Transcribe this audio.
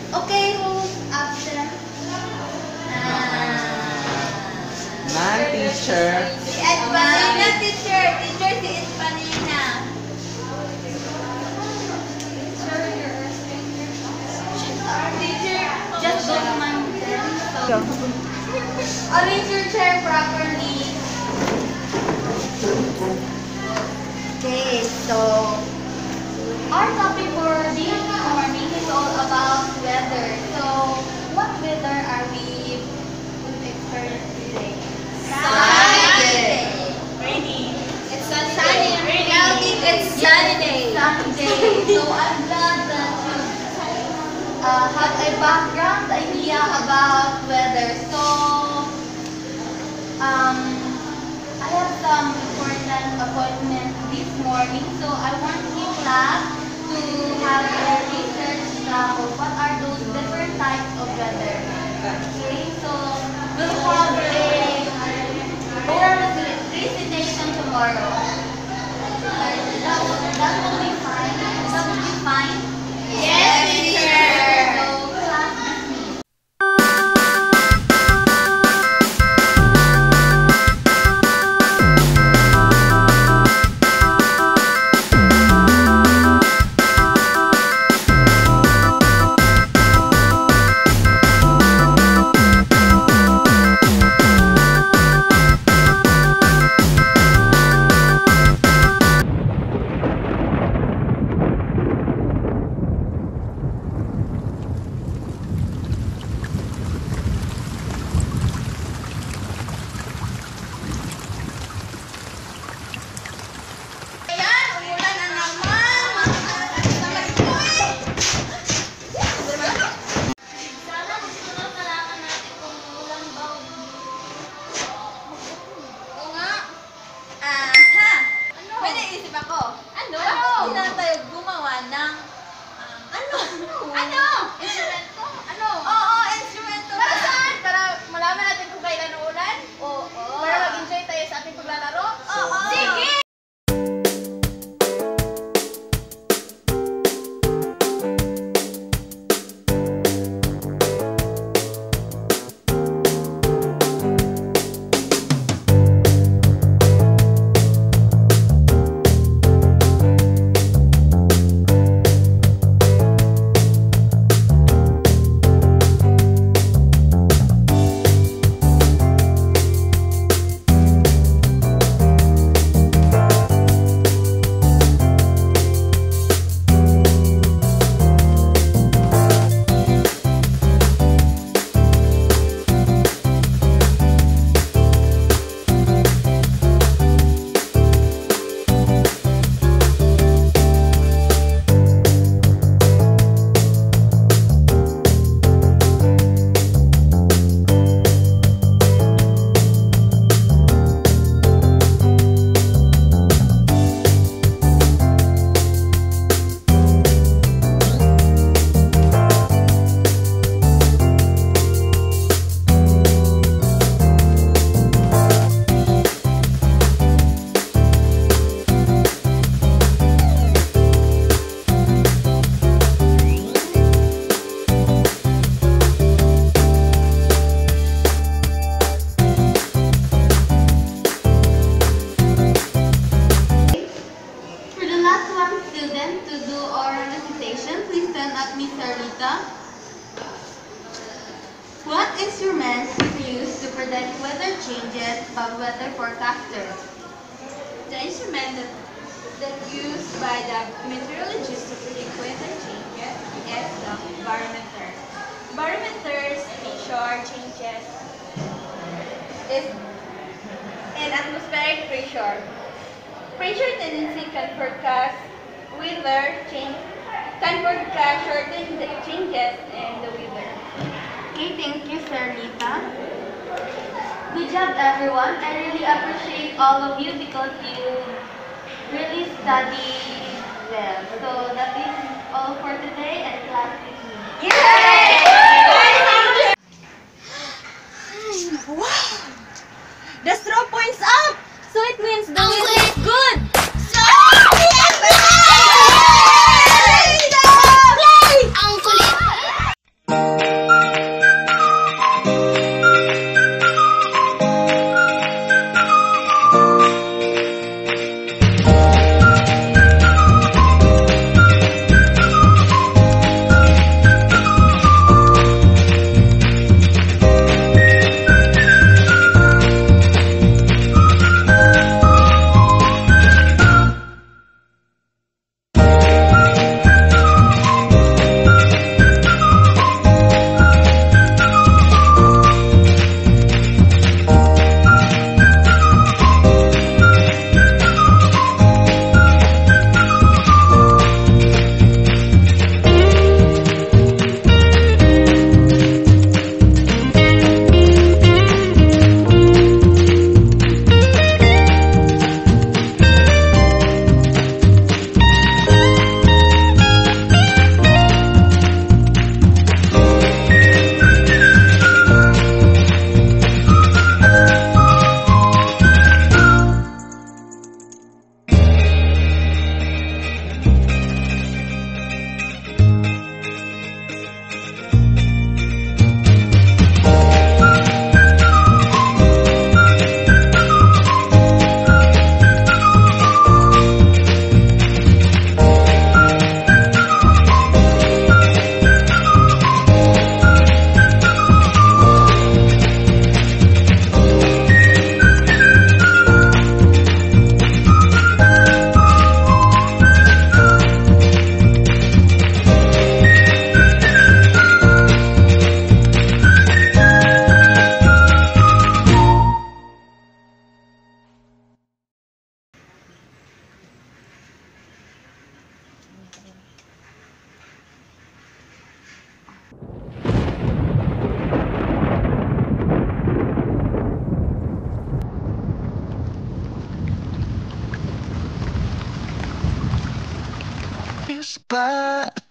Okay, who's absent? Non-teacher. Si Edpanina, teacher. Teacher, si Edpanina. Teacher, just don't mind them. Arrange your chair properly. Okay, so our topic for this morning is all about weather. So, what weather are we experiencing today? Sunny. Rainy. It's sunny. Cloudy. It's sunny day. Sunny day. So, I'm glad that you have a background idea about weather. So, I have some important appointment this morning. So, I want you class to have a research of what are those different types of weather. Okay, so we'll have a oral recitation tomorrow. That will be fine. That will be fine. Yes, teacher. So class dismissed. Instrumento? Ano? Oo, instrumento. Para saan? Para malaman natin kung kailan uulan? Oo. Para mag-enjoy tayo sa ating paglalaro? Oo. Sige! What instruments is used to predict weather changes by weather forecasters? The instrument that used by the meteorologists to predict weather changes is the barometer. Barometers measure changes in atmospheric atmospheric pressure. Pressure tendency can forecast weather change, can forecast shorten the changes in the weather. Okay, thank you, Sir Rita. Good job, everyone. I really appreciate all of you because you really study well. So that is all for today, and class is me. Yay! Wow! The straw points up! So it means the wind is good! Ang kulit! But